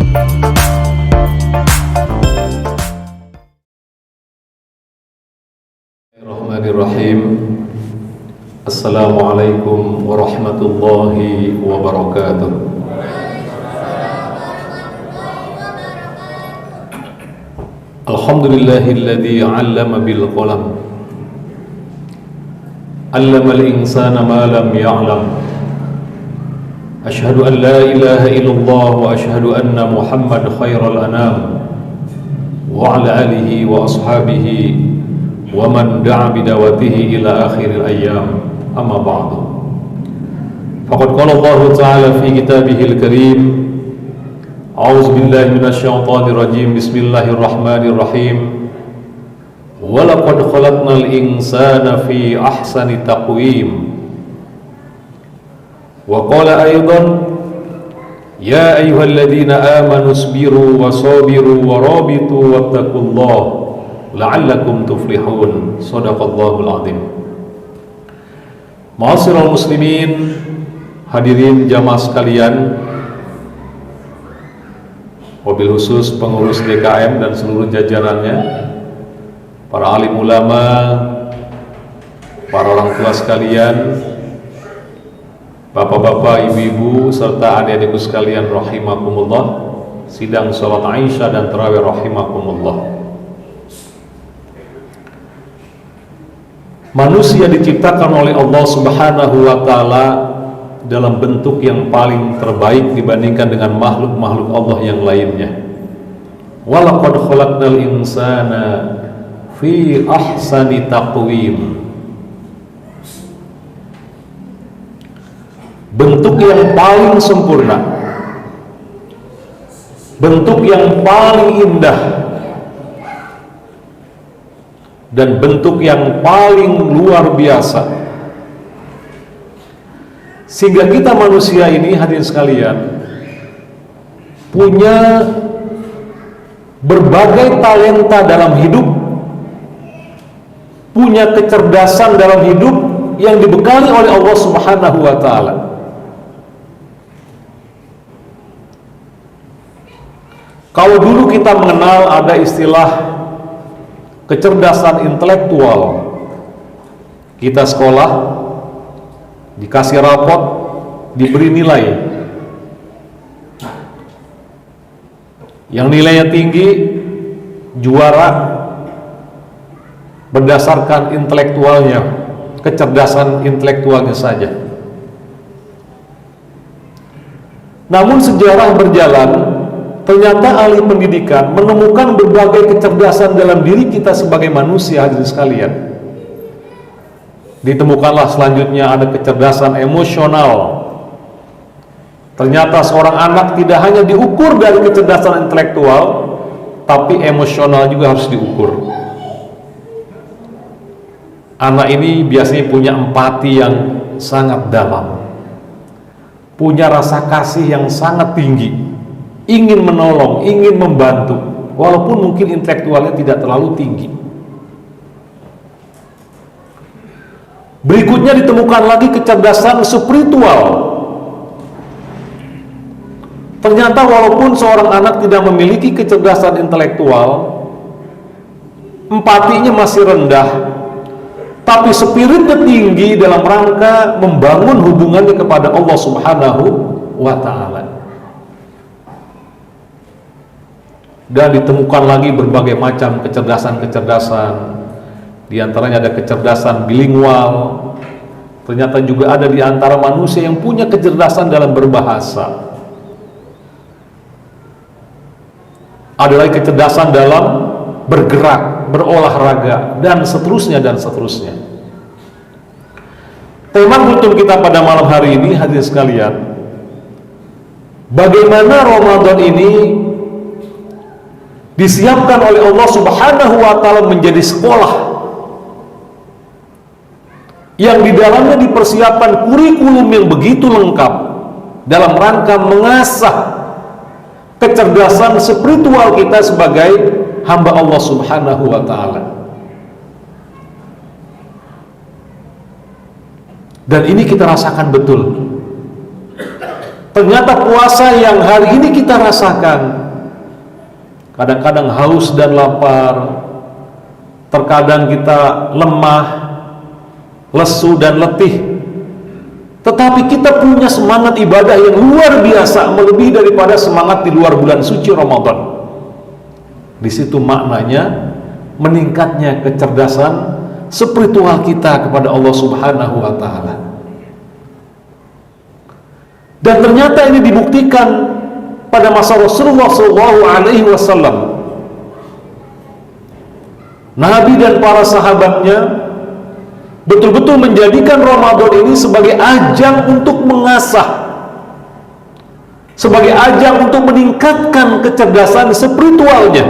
Bismillahirrahmanirrahim. Assalamualaikum warahmatullahi wabarakatuh. Alhamdulillahilladzi 'allama bil qalam, 'allamal insana ma lam ya'lam. Asyhadu an la ilaha illallah wa asyhadu anna Muhammad khairal anam wa ala alihi wa ashabihi wa man da'a bidawatihi ila akhiril ayyam. Amma ba'du. Faqad qala Allah Ta'ala fi kitabihil karim, a'udzu billahi minasyaitonir rajim, bismillahirrahmanirrahim. Wa laqad khalaqnal insana fi ahsani taqwim. Wa qala aidan, ya ayyuhalladzina amanu isbiru wa sabiru wa rabitu wattaqullaha la'allakum tuflihun. Shadaqallahul azim. Ma'asyiral muslimin, hadirin jamaah sekalian, wabil khusus pengurus DKM dan seluruh jajarannya, para alim ulama, para orang tua sekalian, bapak-bapak, ibu-ibu, serta adik-adikku sekalian rahimakumullah, sidang salat Aisyah dan tarawih rahimakumullah. Manusia diciptakan oleh Allah Subhanahu wa Ta'ala dalam bentuk yang paling terbaik dibandingkan dengan makhluk-makhluk Allah yang lainnya. Wa laqad khalaqnal insana fi ahsani taqwim. Bentuk yang paling sempurna, bentuk yang paling indah, dan bentuk yang paling luar biasa, sehingga kita manusia ini, hadirin sekalian, punya berbagai talenta dalam hidup, punya kecerdasan dalam hidup yang dibekali oleh Allah Subhanahu wa Ta'ala. Kalau dulu kita mengenal ada istilah kecerdasan intelektual, kita sekolah, dikasih rapot, diberi nilai. Yang nilainya tinggi, juara berdasarkan intelektualnya, kecerdasan intelektualnya saja. Namun sejarah berjalan, ternyata ahli pendidikan menemukan berbagai kecerdasan dalam diri kita sebagai manusia, hadirin sekalian. Ditemukanlah selanjutnya ada kecerdasan emosional. Ternyata seorang anak tidak hanya diukur dari kecerdasan intelektual, tapi emosional juga harus diukur. Anak ini biasanya punya empati yang sangat dalam, punya rasa kasih yang sangat tinggi, ingin menolong, ingin membantu, walaupun mungkin intelektualnya tidak terlalu tinggi. Berikutnya ditemukan lagi kecerdasan spiritual. Ternyata walaupun seorang anak tidak memiliki kecerdasan intelektual, empatinya masih rendah, tapi spiritnya tinggi dalam rangka membangun hubungannya kepada Allah Subhanahu wa Ta'ala. Dan ditemukan lagi berbagai macam kecerdasan-kecerdasan. Di antaranya ada kecerdasan bilingual. Ternyata juga ada di antara manusia yang punya kecerdasan dalam berbahasa. Ada lagi kecerdasan dalam bergerak, berolahraga, dan seterusnya dan seterusnya. Tema kultum kita pada malam hari ini, hadirin sekalian, bagaimana Ramadan ini disiapkan oleh Allah Subhanahu wa Ta'ala menjadi sekolah yang di dalamnya dipersiapkan kurikulum yang begitu lengkap dalam rangka mengasah kecerdasan spiritual kita sebagai hamba Allah Subhanahu wa Ta'ala. Dan ini kita rasakan betul. Ternyata puasa yang hari ini kita rasakan Kadang-kadang haus dan lapar, terkadang kita lemah, lesu dan letih. Tetapi kita punya semangat ibadah yang luar biasa, melebihi daripada semangat di luar bulan suci Ramadan. Di situ maknanya meningkatnya kecerdasan spiritual kita kepada Allah Subhanahu wa taala. Dan ternyata ini dibuktikan pada masa Rasulullah SAW. Nabi dan para sahabatnya betul-betul menjadikan Ramadan ini sebagai ajang untuk mengasah, sebagai ajang untuk meningkatkan kecerdasan spiritualnya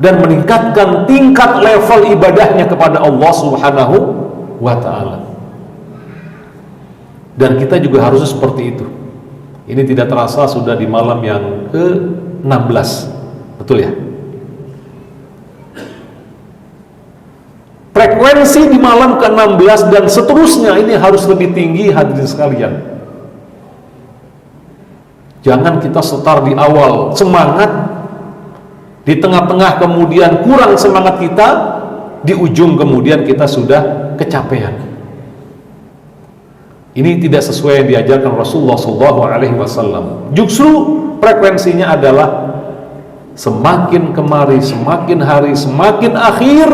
dan meningkatkan tingkat level ibadahnya kepada Allah Subhanahu wa ta'ala. Dan kita juga harus seperti itu. Ini tidak terasa sudah di malam yang ke-16, betul ya? Frekuensi di malam ke-16 dan seterusnya ini harus lebih tinggi, hadirin sekalian. Jangan kita setar di awal semangat, di tengah-tengah kemudian kurang semangat kita, di ujung kemudian kita sudah kecapean. Ini tidak sesuai yang diajarkan Rasulullah SAW. Justru frekuensinya adalah semakin kemari, semakin hari, semakin akhir,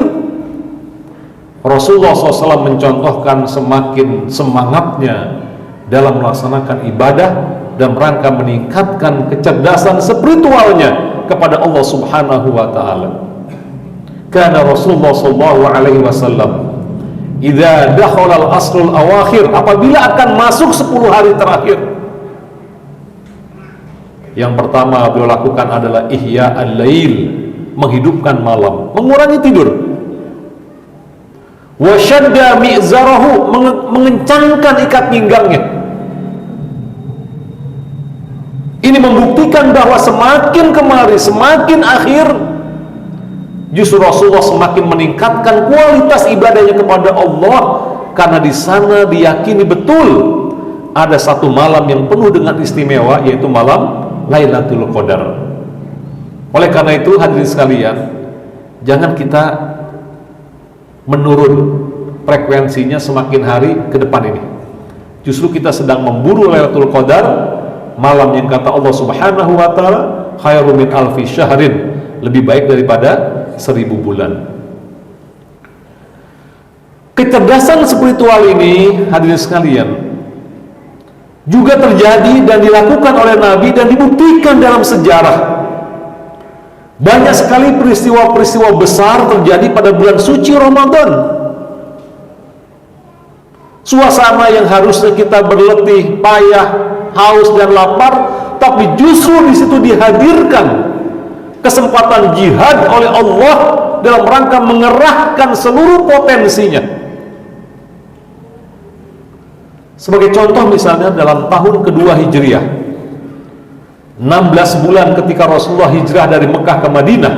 Rasulullah SAW mencontohkan semakin semangatnya dalam melaksanakan ibadah dan rangka meningkatkan kecerdasan spiritualnya kepada Allah Subhanahu wa ta'ala. Karena Rasulullah SAW idza dakhala al-asrul awakhir, apabila akan masuk 10 hari terakhir, yang pertama beliau lakukan adalah ihya al-lail, menghidupkan malam, mengurangi tidur. Wa syadda mi'zarahu, mengencangkan ikat pinggangnya. Ini membuktikan bahwa semakin kemari, semakin akhir, justru Rasulullah semakin meningkatkan kualitas ibadahnya kepada Allah, karena di sana diyakini betul ada satu malam yang penuh dengan istimewa, yaitu malam Lailatul Qadar. Oleh karena itu, hadirin sekalian, jangan kita menurun frekuensinya semakin hari ke depan ini. Justru kita sedang memburu Lailatul Qadar, malam yang kata Allah Subhanahu wa ta'ala khairum min alfi syahrin, lebih baik daripada 1000 bulan. Kecerdasan spiritual ini, hadirin sekalian, juga terjadi dan dilakukan oleh Nabi dan dibuktikan dalam sejarah. Banyak sekali peristiwa-peristiwa besar terjadi pada bulan suci Ramadan. Suasana yang harusnya kita berletih, payah, haus dan lapar, tapi justru di situ dihadirkan kesempatan jihad oleh Allah dalam rangka mengerahkan seluruh potensinya. Sebagai contoh misalnya dalam tahun kedua Hijriah, 16 bulan ketika Rasulullah hijrah dari Mekah ke Madinah,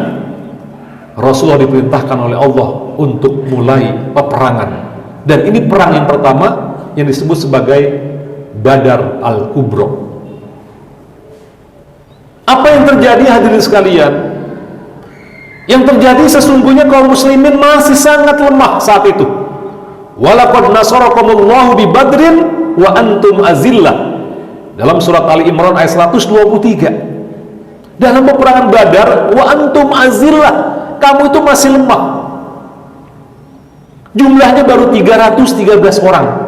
Rasulullah diperintahkan oleh Allah untuk mulai peperangan. Dan ini perang yang pertama yang disebut sebagai Badar Al-Kubra. Apa yang terjadi, hadirin sekalian? Yang terjadi sesungguhnya kaum muslimin masih sangat lemah saat itu. Walaqad nasarakumullahu bi Badrin wa antum azillah. Dalam surat Ali Imran ayat 123. Dalam peperangan Badar, wa antum azillah, kamu itu masih lemah. Jumlahnya baru 313 orang.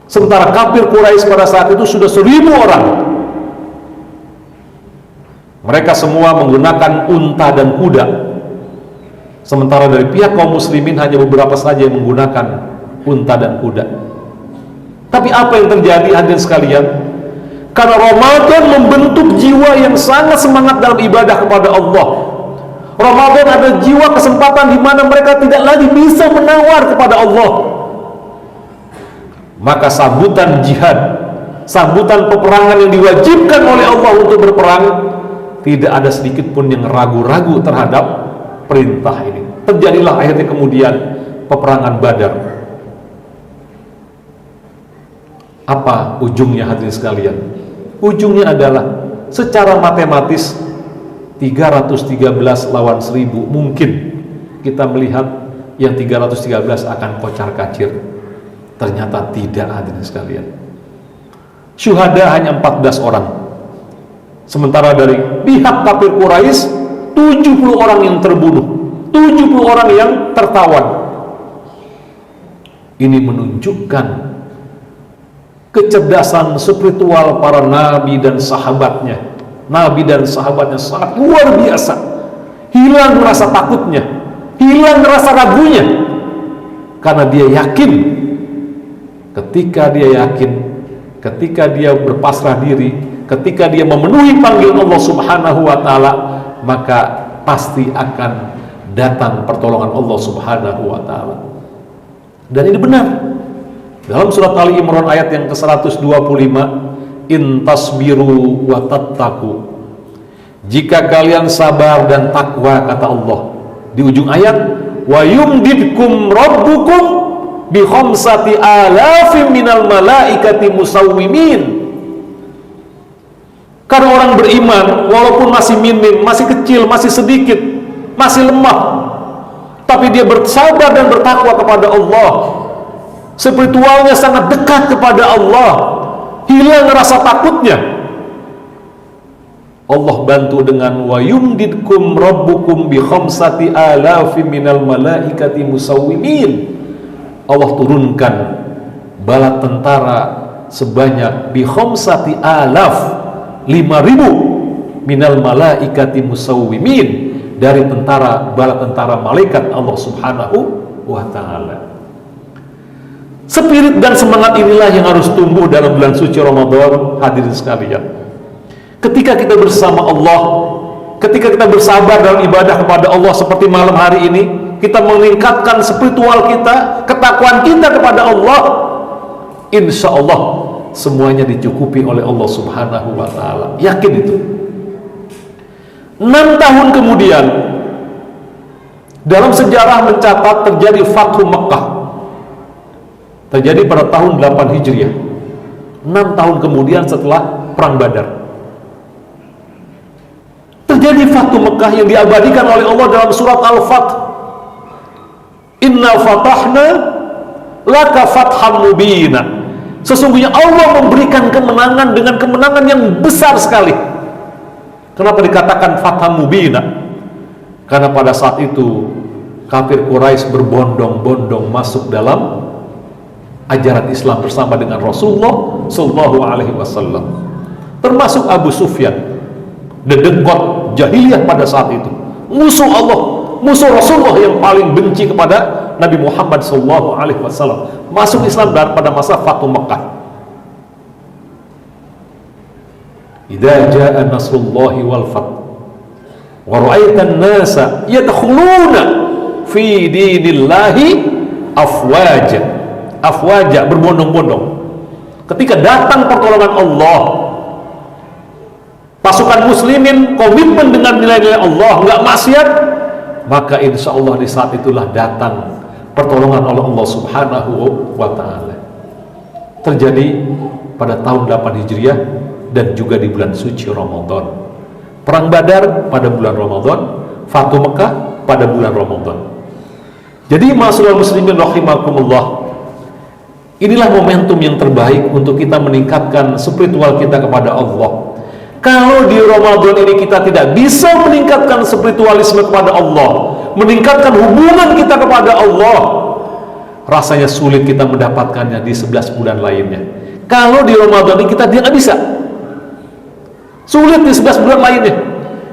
Sementara kafir Quraisy pada saat itu sudah 1000 orang. Mereka semua menggunakan unta dan kuda. Sementara dari pihak kaum muslimin hanya beberapa saja yang menggunakan unta dan kuda. Tapi apa yang terjadi, hadirin sekalian? Karena Ramadan membentuk jiwa yang sangat semangat dalam ibadah kepada Allah. Ramadan ada jiwa kesempatan di mana mereka tidak lagi bisa menawar kepada Allah. Maka sambutan jihad, sambutan peperangan yang diwajibkan oleh Allah untuk berperang, tidak ada sedikit pun yang ragu-ragu terhadap perintah ini. Terjadilah akhirnya kemudian peperangan Badar. Apa ujungnya, hadirin sekalian? Ujungnya adalah secara matematis 313 lawan 1000, mungkin kita melihat yang 313 akan kocar kacir. Ternyata tidak, hadirin sekalian. Syuhada hanya 14 orang. Sementara dari pihak kafir Quraisy 70 orang yang terbunuh, 70 orang yang tertawan. Ini menunjukkan kecerdasan spiritual para nabi dan sahabatnya. Nabi dan sahabatnya sangat luar biasa. Hilang rasa takutnya, hilang rasa ragunya, karena dia yakin. Ketika dia berpasrah diri, ketika dia memenuhi panggilan Allah Subhanahu wa Ta'ala, maka pasti akan datang pertolongan Allah Subhanahu wa Ta'ala. Dan ini benar. Dalam surat Ali Imran ayat yang ke-125, in tasbiru wa tattaqu, jika kalian sabar dan takwa, kata Allah di ujung ayat, wa yumdidkum rabbukum bi khamsati alafim minal malaikati musawwimin. Karena orang beriman walaupun masih minim, masih kecil, masih sedikit, masih lemah, tapi dia bersabar dan bertakwa kepada Allah, spiritualnya sangat dekat kepada Allah, hilang rasa takutnya, Allah bantu dengan wa yumdidkum rabbukum bi khamsati alafim minal malaikati musawwimin. Allah turunkan bala tentara sebanyak bi khamsati alaf, 5.000 minal malaikati musawwimin, dari bala tentara malaikat Allah Subhanahu wa Ta'ala. Spirit dan semangat inilah yang harus tumbuh dalam bulan suci Ramadan, hadirin sekalian. Ketika kita bersama Allah, ketika kita bersabar dalam ibadah kepada Allah seperti malam hari ini, kita meningkatkan spiritual kita, ketakwaan kita kepada Allah, insya Allah semuanya dicukupi oleh Allah Subhanahu wa Ta'ala. Yakin itu. 6 tahun kemudian, dalam sejarah mencatat terjadi Fathu Mekah, terjadi pada tahun 8 Hijriah, 6 tahun kemudian setelah Perang Badar. Terjadi Fathu Mekah yang diabadikan oleh Allah dalam surat Al-Fath. Inna fatahna laka fatham mubina. Sesungguhnya Allah memberikan kemenangan dengan kemenangan yang besar sekali. Kenapa dikatakan fatham mubina? Karena pada saat itu kafir Quraisy berbondong-bondong masuk dalam ajaran Islam bersama dengan Rasulullah Sallallahu Alaihi Wasallam, termasuk Abu Sufyan, dedengkot jahiliyah pada saat itu, musuh Allah, musuh Rasulullah yang paling benci kepada Nabi Muhammad Sallallahu Alaihi Wasallam, masuk Islam pada masa Fathu Mekah. Idza jaa nasrullahi wal fath wa ra'aitan nasa yadkhuluna fi dinillahi afwaja, afwaja, berbondong-bondong. Ketika datang pertolongan Allah, pasukan muslimin komitmen dengan nilai-nilai Allah, nggak maksiat, maka insya Allah di saat itulah datang pertolongan oleh Allah Subhanahu wa Ta'ala. Terjadi pada tahun 8 Hijriah dan juga di bulan suci Ramadan. Perang Badar pada bulan Ramadan, Fathu Mekah pada bulan Ramadan. Jadi ma'asyiral muslimin rahimakumullah, inilah momentum yang terbaik untuk kita meningkatkan spiritual kita kepada Allah. Kalau di Ramadan ini kita tidak bisa meningkatkan spiritualisme kepada Allah, meningkatkan hubungan kita kepada Allah, rasanya sulit kita mendapatkannya di 11 bulan lainnya. Kalau di Ramadan ini kita tidak bisa, sulit di 11 bulan lainnya.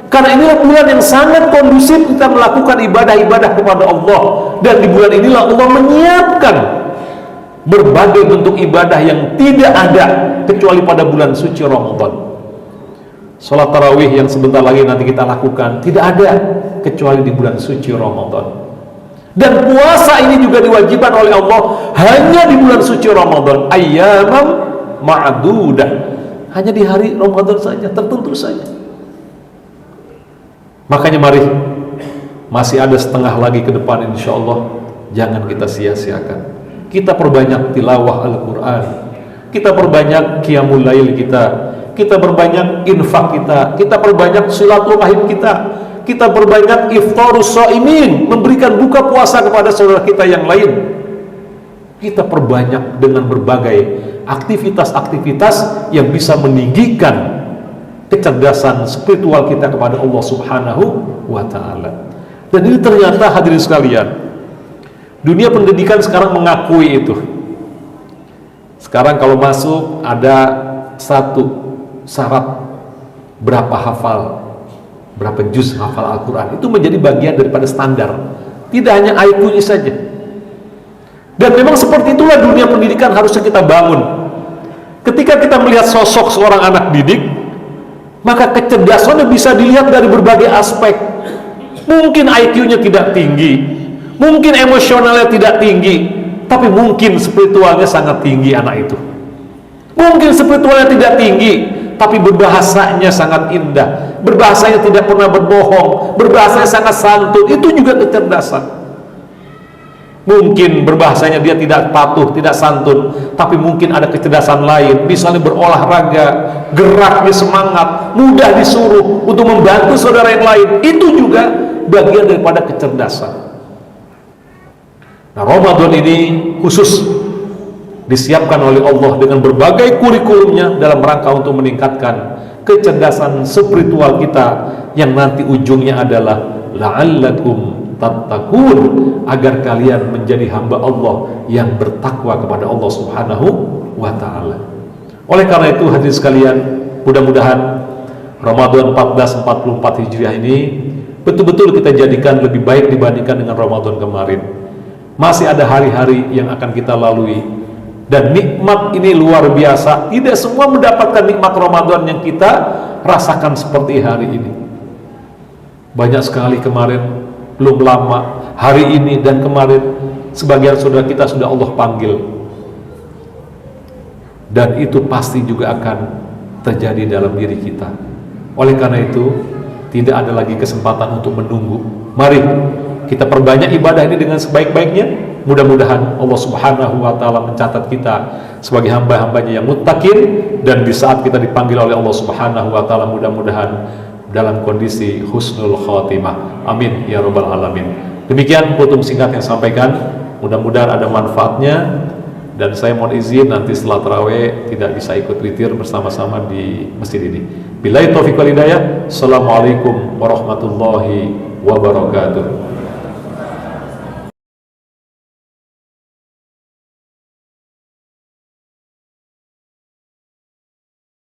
Karena inilah bulan yang sangat kondusif kita melakukan ibadah-ibadah kepada Allah. Dan di bulan inilah Allah menyiapkan berbagai bentuk ibadah yang tidak ada kecuali pada bulan suci Ramadan. Salat tarawih yang sebentar lagi nanti kita lakukan tidak ada kecuali di bulan suci Ramadan. Dan puasa ini juga diwajibkan oleh Allah hanya di bulan suci Ramadan, ayyamam ma'dudah, hanya di hari Ramadan saja, tertentu saja. Makanya mari, masih ada setengah lagi ke depan insya Allah, jangan kita sia-siakan. Kita perbanyak tilawah Al-Quran, kita perbanyak qiyamul lail kita, kita perbanyak infak kita perbanyak silaturahim kita perbanyak iftarus shaimin, memberikan buka puasa kepada saudara kita yang lain. Kita perbanyak dengan berbagai aktivitas-aktivitas yang bisa meninggikan kecerdasan spiritual kita kepada Allah Subhanahu wa ta'ala. Dan ini ternyata hadirin sekalian, dunia pendidikan sekarang mengakui itu. Sekarang kalau masuk ada satu syarat, berapa juz hafal Al-Quran, itu menjadi bagian daripada standar, tidak hanya IQ-nya saja. Dan memang seperti itulah dunia pendidikan harusnya kita bangun. Ketika kita melihat sosok seorang anak didik, maka kecerdasannya bisa dilihat dari berbagai aspek. Mungkin IQ-nya tidak tinggi, mungkin emosionalnya tidak tinggi, tapi mungkin spiritualnya sangat tinggi anak itu. Mungkin spiritualnya tidak tinggi, tapi berbahasanya sangat indah, berbahasanya tidak pernah berbohong, berbahasanya sangat santun. Itu juga kecerdasan. Mungkin berbahasanya dia tidak patuh, tidak santun, tapi mungkin ada kecerdasan lain, misalnya berolahraga, geraknya semangat, mudah disuruh untuk membantu saudara yang lain. Itu juga bagian daripada kecerdasan. Nah, Ramadan ini khusus disiapkan oleh Allah dengan berbagai kurikulumnya dalam rangka untuk meningkatkan kecerdasan spiritual kita, yang nanti ujungnya adalah la'allakum tattaqun, agar kalian menjadi hamba Allah yang bertakwa kepada Allah Subhanahu wa ta'ala. Oleh karena itu hadirin sekalian, mudah-mudahan Ramadan 1444 Hijriah ini betul-betul kita jadikan lebih baik dibandingkan dengan Ramadan kemarin. Masih ada hari-hari yang akan kita lalui, dan nikmat ini luar biasa. Tidak semua mendapatkan nikmat Ramadan yang kita rasakan seperti hari ini. Banyak sekali kemarin, belum lama, hari ini dan kemarin, sebagian saudara kita sudah Allah panggil, dan itu pasti juga akan terjadi dalam diri kita. Oleh karena itu, tidak ada lagi kesempatan untuk menunggu. Mari kita perbanyak ibadah ini dengan sebaik-baiknya. Mudah-mudahan Allah Subhanahu wa ta'ala mencatat kita sebagai hamba-hambanya yang muttaqin, dan di saat kita dipanggil oleh Allah Subhanahu wa ta'ala, mudah-mudahan dalam kondisi husnul khotimah. Amin ya rabbal alamin. Demikian putum singkat yang sampaikan, mudah-mudahan ada manfaatnya, dan saya mohon izin nanti setelah tarawih tidak bisa ikut witir bersama-sama di masjid ini. Billahi taufiq wal hidayah. Assalamualaikum warahmatullahi wabarakatuh.